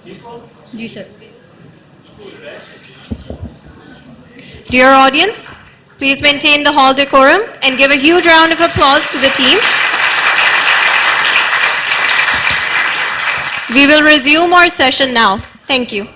Ji, sir. Dear audience, please maintain the hall decorum and give a huge round of applause to the team. We will resume our session now. Thank you.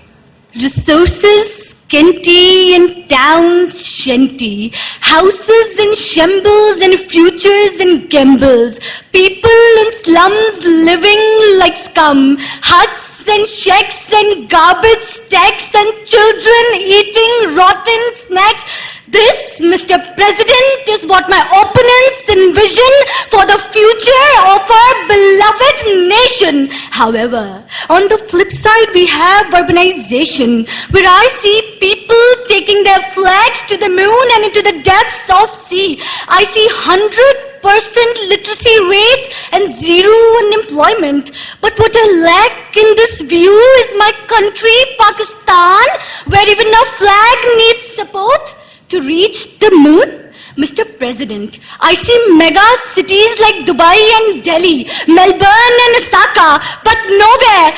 Resources scanty and towns shanty, houses in shambles and futures in gambles, people in slums living like scum, huts and shacks and garbage stacks and children eating rotten snacks. This, Mr. President, is what my opponents envision for the future of our beloved nation. However, on the flip side, we have urbanization, where I see people taking their flags to the moon and into the depths of sea. I see 100% literacy rates and zero unemployment. But what I lack in this view is my country, Pakistan, where even a flag needs support to reach the moon. Mr. President, I see mega cities like Dubai and Delhi, Melbourne and Osaka, but nowhere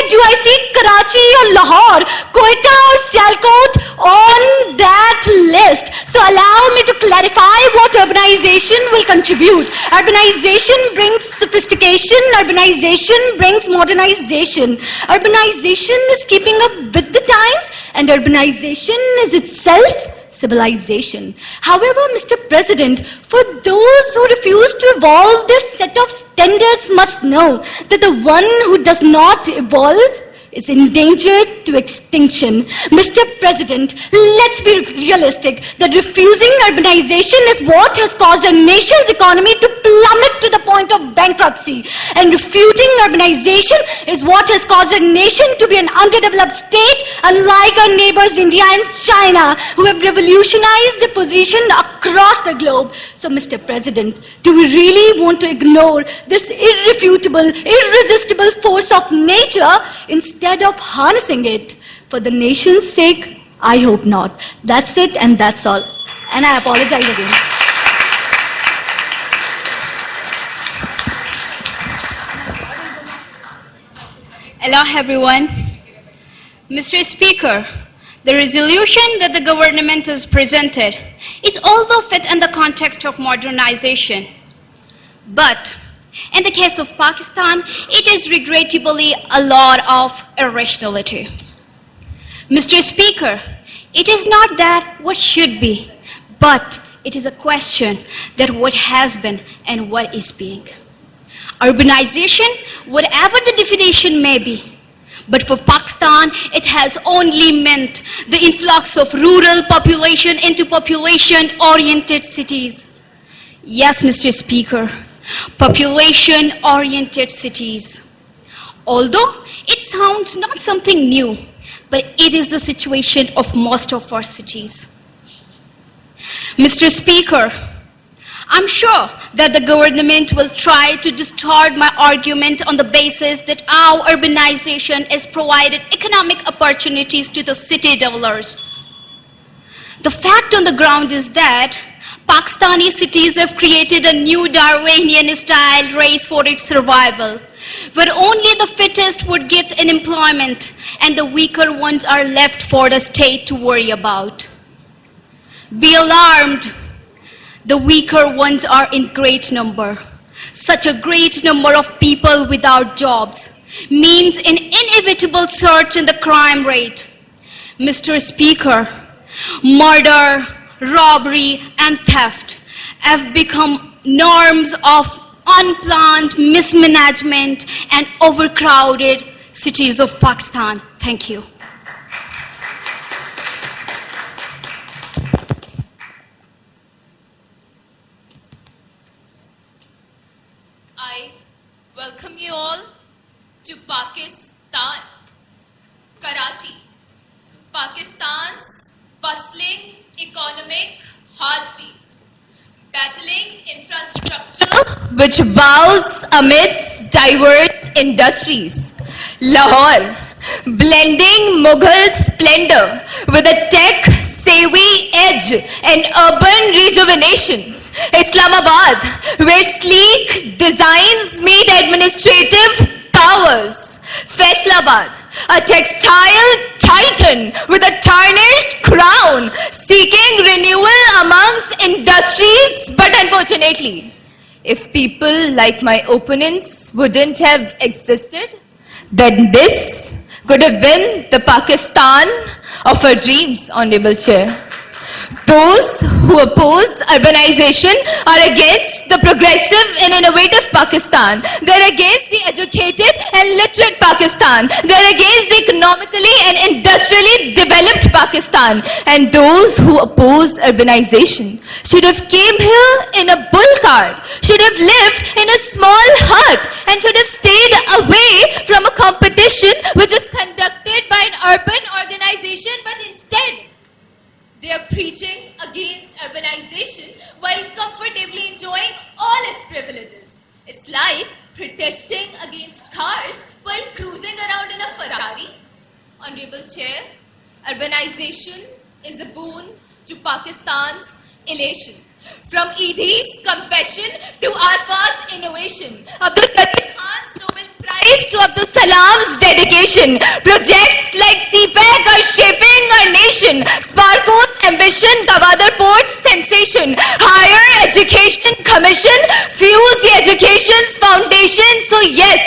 do I see Karachi or Lahore, Quetta or Sialkot on that list. So allow me to clarify what urbanization will contribute. Urbanization brings sophistication, urbanization brings modernization. Urbanization is keeping up with the times, and urbanization is itself civilization. However, Mr. President, for those who refuse to evolve, their set of standards must know that the one who does not evolve is endangered to extinction. Mr. President, let's be realistic. That refusing urbanization is what has caused our nation's economy to plummet to the point of bankruptcy. And refuting urbanization is what has caused our nation to be an underdeveloped state, unlike our neighbors India and China, who have revolutionized their position across the globe. So, Mr. President, do we really want to ignore this irrefutable, irresistible force of nature instead of harnessing it? For the nation's sake, I hope not. That's it, and that's all. And I apologize again. Hello, everyone. Mr. Speaker, the resolution that the government has presented is also fit in the context of modernization. But in the case of Pakistan, it is regrettably a lot of irrationality. Mr. Speaker, it is not that what should be, but it is a question that what has been and what is being. Urbanization, whatever the definition may be, but for Pakistan, it has only meant the influx of rural population into population-oriented cities. Yes, Mr. Speaker, population-oriented cities. Although it sounds not something new, but it is the situation of most of our cities. Mr. Speaker, I'm sure that the government will try to distort my argument on the basis that our urbanization has provided economic opportunities to the city dwellers. The fact on the ground is that Pakistani cities have created a new Darwinian-style race for its survival, where only the fittest would get an employment and the weaker ones are left for the state to worry about. Be alarmed. The weaker ones are in great number. Such a great number of people without jobs means an inevitable surge in the crime rate. Mr. Speaker, murder, robbery, and theft have become norms of unplanned mismanagement and overcrowded cities of Pakistan. Thank you. I welcome you all to Pakistan, Karachi, Pakistan's bustling economic heartbeat, battling infrastructure which bows amidst diverse industries. Lahore, blending Mughal splendor with a tech-savvy edge and urban rejuvenation. Islamabad, where sleek designs meet administrative powers. Faisalabad, a textile titan with a tarnished crown, seeking renewal amongst industries. But unfortunately, if people like my opponents wouldn't have existed, then this could have been the Pakistan of our dreams, Honorable Chair. Those who oppose urbanization are against the progressive and innovative Pakistan. They're against the educated and literate Pakistan. They're against the economically and industrially developed Pakistan. And those who oppose urbanization should have came here in a bull cart, should have lived in a small hut, and should have stayed away from a competition which is conducted by an urban organization, but instead they are preaching against urbanization while comfortably enjoying all its privileges. It's like protesting against cars while cruising around in a Ferrari. Honorable Chair, urbanization is a boon to Pakistan's elation. From Edhi's compassion to Arfa's innovation, Abdul Qadir Khan's Nobel Prize to Abdul Salam's dedication, projects like CPEC are shaping our nation. Sparko's ambition, Gwadar Port's sensation, Higher Education Commission fuels the education's foundation. So yes,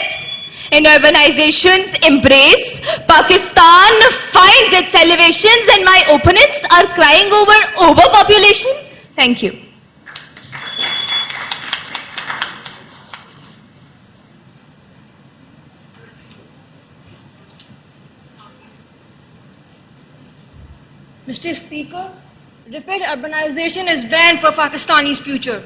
in urbanization's embrace, Pakistan finds its elevations, and my opponents are crying over overpopulation. Thank you. Mr. Speaker, rapid urbanization is banned for Pakistani's future.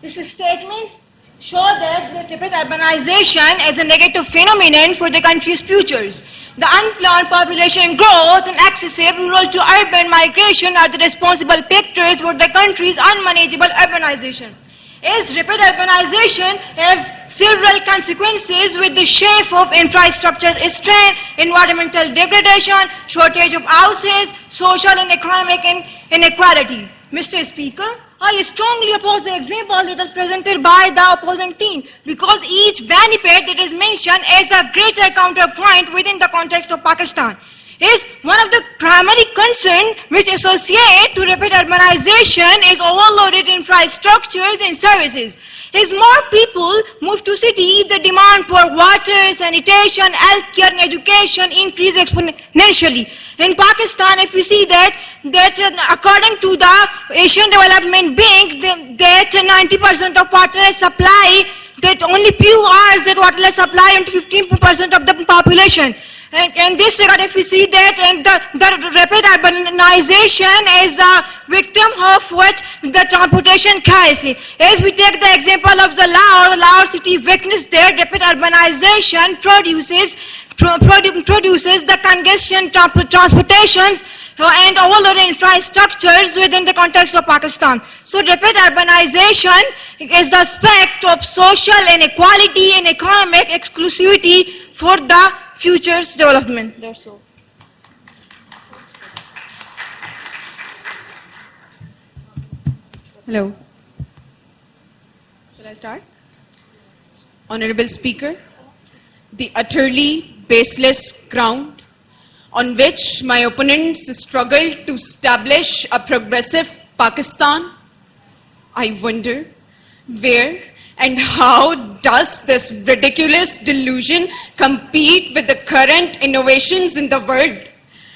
This statement shows that rapid urbanization is a negative phenomenon for the country's futures. The unplanned population growth and excessive rural to urban migration are the responsible factors for the country's unmanageable urbanization. As rapid urbanization have several consequences with the shape of infrastructure strain, environmental degradation, shortage of houses, social and economic inequality. Mr. Speaker, I strongly oppose the example that is presented by the opposing team, because each benefit that is mentioned is a greater counterpoint within the context of Pakistan. Is one of the primary concerns which associate to rapid urbanization is overloaded infrastructures and services. As more people move to cities, the demand for water, sanitation, healthcare and education increase exponentially. In Pakistan, if you see that according to the Asian Development Bank, that 90% of water supply, that only few hours that water supply into 15% of the population. And in this regard, if we see that the rapid urbanization is a victim of what the transportation crisis. As we take the example of the Lahore city witnessed there, rapid urbanization produces the congestion, transportations and overloaded infrastructures within the context of Pakistan. So rapid urbanization is the aspect of social inequality and economic exclusivity for the future's development. That's all. Hello. Shall I start? Honorable Speaker, the utterly baseless ground on which my opponents struggle to establish a progressive Pakistan, I wonder where and how does this ridiculous delusion compete with the current innovations in the world?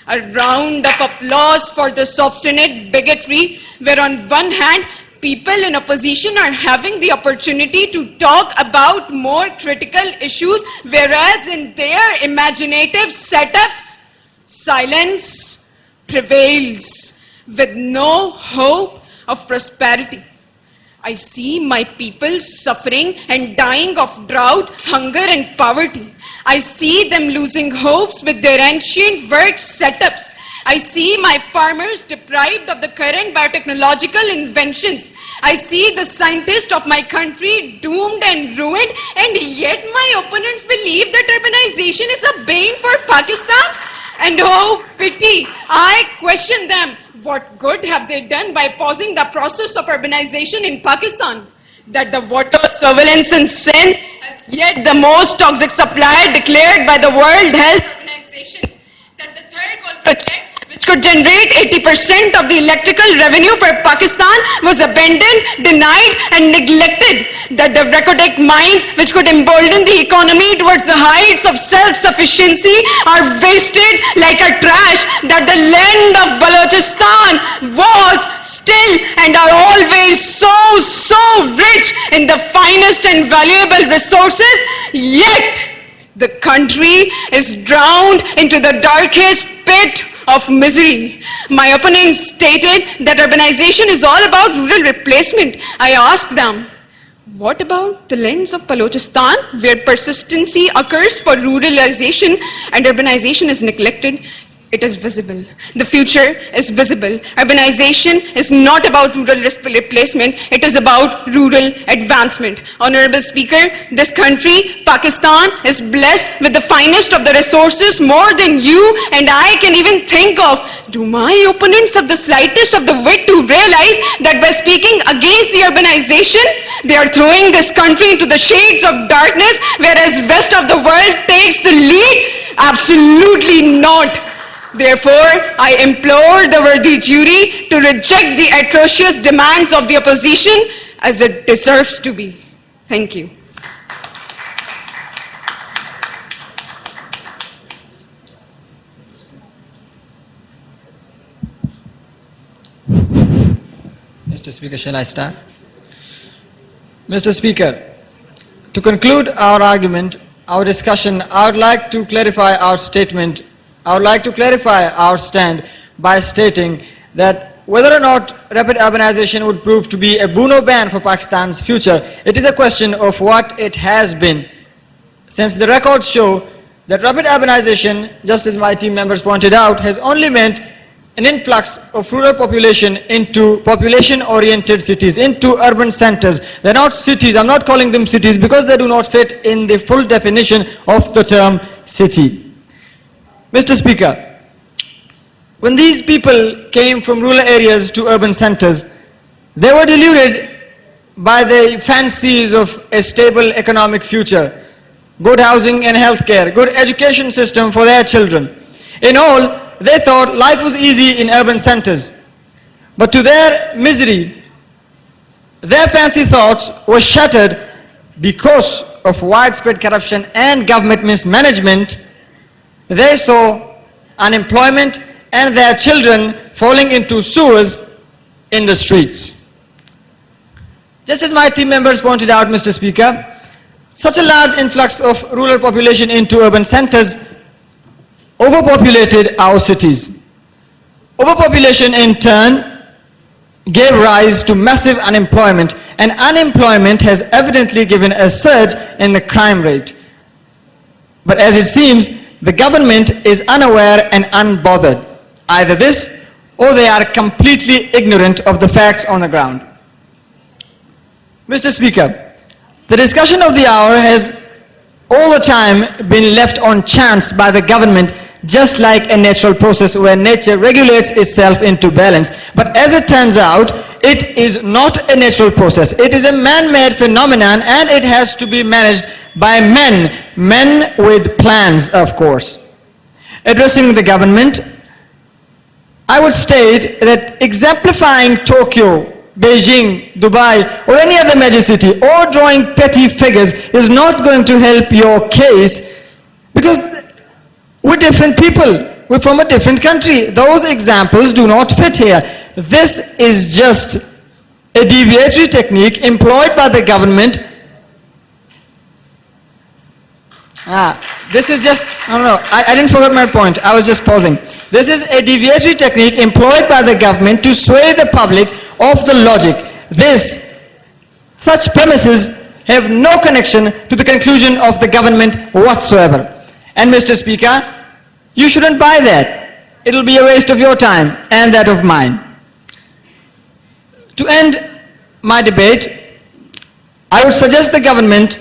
A round of applause for this obstinate bigotry, where on one hand, people in opposition are having the opportunity to talk about more critical issues, whereas in their imaginative setups, silence prevails with no hope of prosperity. I see my people suffering and dying of drought, hunger and poverty. I see them losing hopes with their ancient work setups. I see my farmers deprived of the current biotechnological inventions. I see the scientists of my country doomed and ruined, and yet my opponents believe that urbanization is a bane for Pakistan. And oh pity, I question them. What good have they done by pausing the process of urbanization in Pakistan? That the water surveillance and sin has yet the most toxic supply declared by the World Health Organization. realization that the third coal project, which could generate 80% of the electrical revenue for Pakistan, was abandoned, denied and neglected. That the Recordec mines, which could embolden the economy towards the heights of self-sufficiency, are wasted like a trash. That the land of Balochistan was, still and are always so rich in the finest and valuable resources, yet the country is drowned into the darkest pit of misery. My opponent stated that urbanization is all about rural replacement. I asked them, what about the lands of Balochistan, where persistency occurs for ruralization and urbanization is neglected? It is visible. The future is visible. Urbanization is not about rural replacement, it is about rural advancement. Honorable Speaker, this country, Pakistan, is blessed with the finest of the resources, more than you and I can even think of. Do my opponents have the slightest of the wit to realize that by speaking against the urbanization, they are throwing this country into the shades of darkness, whereas rest of the world takes the lead? Absolutely not. Therefore, I implore the worthy jury to reject the atrocious demands of the opposition as it deserves to be. Thank you. Mr. Speaker, shall I start? Mr. Speaker, to conclude our argument, our discussion, I would like to clarify our statement. I would like to clarify our stand by stating that whether or not rapid urbanization would prove to be a boon or ban for Pakistan's future, it is a question of what it has been. Since the records show that rapid urbanization, just as my team members pointed out, has only meant an influx of rural population into population-oriented cities, into urban centers. They're not cities, I'm not calling them cities because they do not fit in the full definition of the term city. Mr. Speaker, when these people came from rural areas to urban centers, they were deluded by the fancies of a stable economic future, good housing and healthcare, good education system for their children. In all, they thought life was easy in urban centers. But to their misery, their fancy thoughts were shattered because of widespread corruption and government mismanagement. They saw unemployment and their children falling into sewers in the streets. Just as my team members pointed out, Mr. Speaker, such a large influx of rural population into urban centers overpopulated our cities. Overpopulation in turn gave rise to massive unemployment, and unemployment has evidently given a surge in the crime rate. But as it seems, the government is unaware and unbothered. Either this, or they are completely ignorant of the facts on the ground. Mr. Speaker, the discussion of the hour has all the time been left on chance by the government, just like a natural process where nature regulates itself into balance. But as it turns out, it is not a natural process. It is a man-made phenomenon, and it has to be managed by men with plans, of course. Addressing the government, I would state that exemplifying Tokyo, Beijing, Dubai, or any other major city, or drawing petty figures is not going to help your case, because we're different people. We're from a different country. Those examples do not fit here. This is just a deviatory technique employed by the government. This is just, I didn't forget my point. I was just pausing. This is a deviatory technique employed by the government to sway the public off the logic. Such premises have no connection to the conclusion of the government whatsoever. And Mr. Speaker, you shouldn't buy that. It'll be a waste of your time and that of mine. To end my debate, I would suggest the government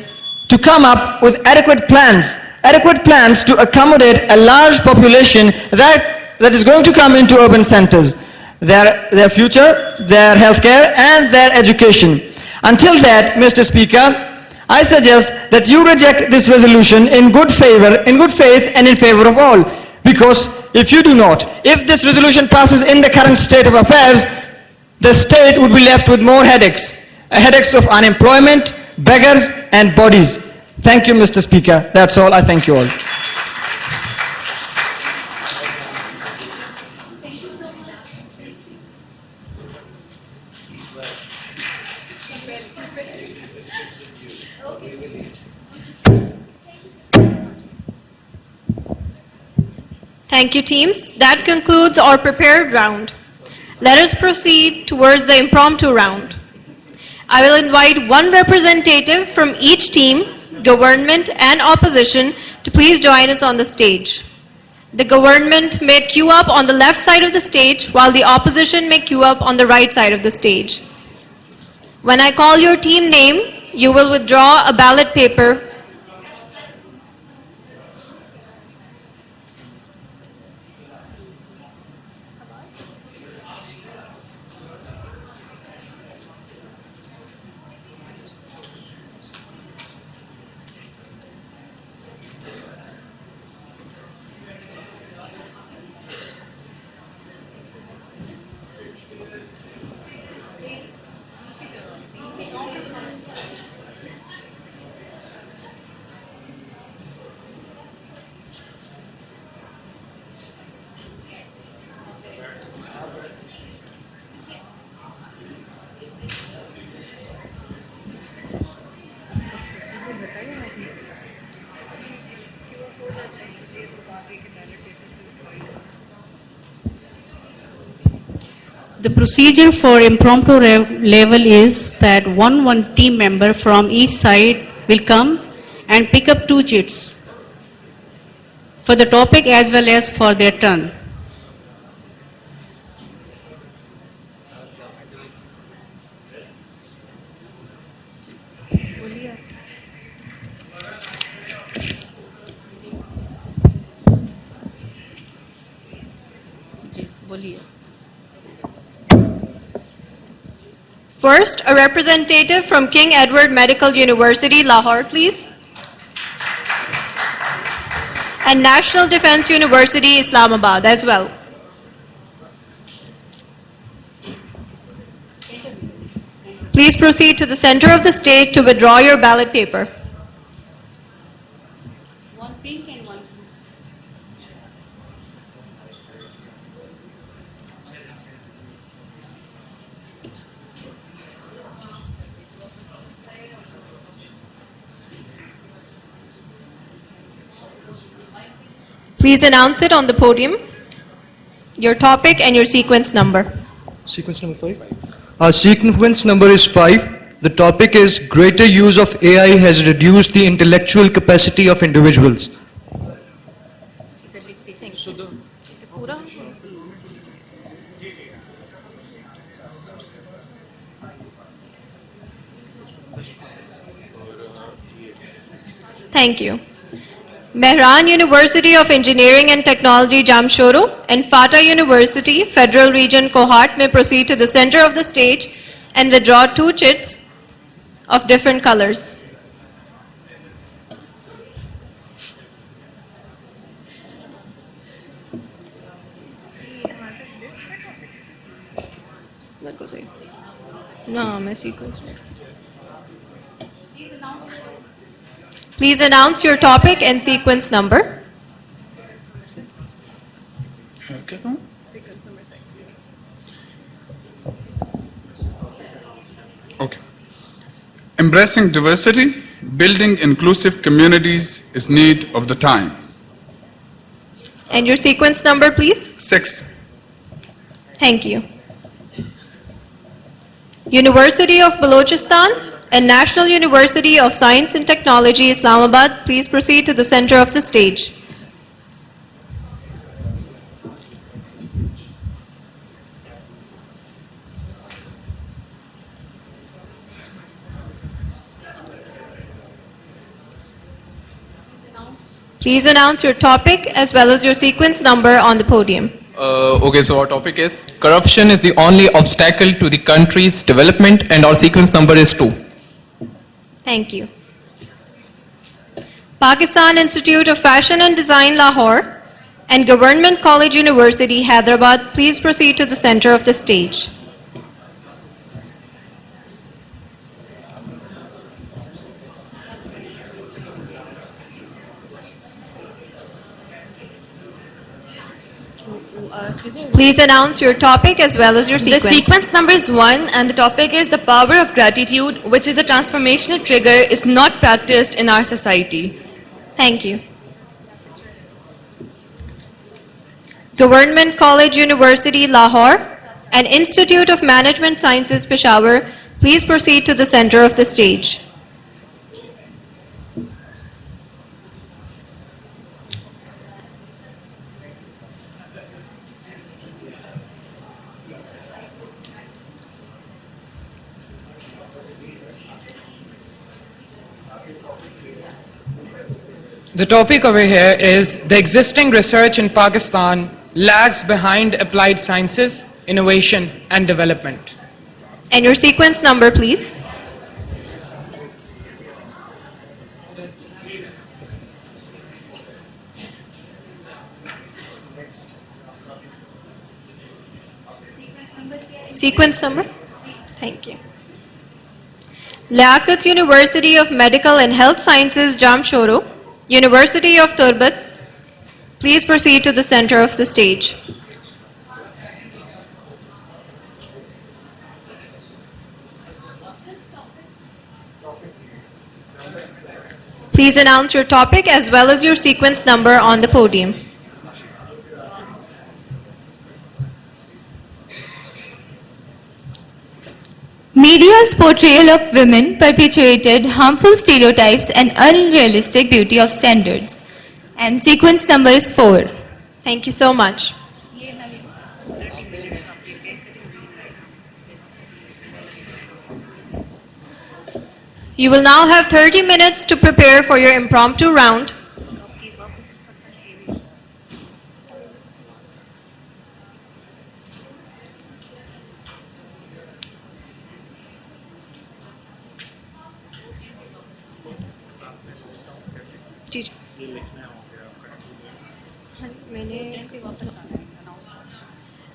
to come up with adequate plans to accommodate a large population that is going to come into urban centers, their future, their healthcare, and their education. Until that, Mr. Speaker, I suggest that you reject this resolution in good faith and in favor of all. Because if you do not, if this resolution passes in the current state of affairs, the state would be left with more headaches. Headaches of unemployment, beggars and bodies. Thank you, Mr. Speaker. That's all. I thank you all. Thank you, teams. That concludes our prepared round. Let us proceed towards the impromptu round. I will invite one representative from each team, government and opposition, to please join us on the stage. The government may queue up on the left side of the stage, while the opposition may queue up on the right side of the stage. When I call your team name, you will withdraw a ballot paper. The procedure for impromptu level is that one team member from each side will come and pick up 2 chits for the topic as well as for their turn. First, a representative from King Edward Medical University, Lahore, please. And National Defense University, Islamabad as well. Please proceed to the center of the stage to withdraw your ballot paper. One pink and one blue. Please announce it on the podium, your topic and your sequence number. Sequence number 5. Our sequence number is 5. The topic is greater use of AI has reduced the intellectual capacity of individuals. Thank you. Mehran University of Engineering and Technology, Jamshoro, and Fata University, Federal Region, Kohat, may proceed to the center of the stage and withdraw 2 chits of different colors. No, my sequence. Please announce your topic and sequence number. Okay. Embracing diversity, building inclusive communities is need of the time. And your sequence number, please. 6. Thank you. University of Balochistan and National University of Science and Technology, Islamabad, please proceed to the center of the stage. Please announce your topic as well as your sequence number on the podium. Okay, so our topic is corruption is the only obstacle to the country's development, and our sequence number is 2. Thank you. Pakistan Institute of Fashion and Design, Lahore, and Government College University, Hyderabad, please proceed to the center of the stage. Please announce your topic as well as your sequence. The sequence number is 1 and the topic is the power of gratitude, which is a transformational trigger, is not practiced in our society. Thank you. Government College University, Lahore, and Institute of Management Sciences, Peshawar, please proceed to the center of the stage. The topic over here is the existing research in Pakistan lags behind applied sciences, innovation and development. And your sequence number, please. Sequence number? Thank you. Liaquat University of Medical and Health Sciences, Jamshoro, University of Turbat, please proceed to the center of the stage. Please announce your topic as well as your sequence number on the podium. Media's portrayal of women perpetuated harmful stereotypes and unrealistic beauty of standards. And sequence number is 4. Thank you so much. You will now have 30 minutes to prepare for your impromptu round.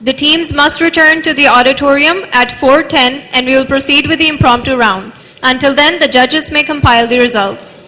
The teams must return to the auditorium at 4:10 and we will proceed with the impromptu round. Until then, the judges may compile the results.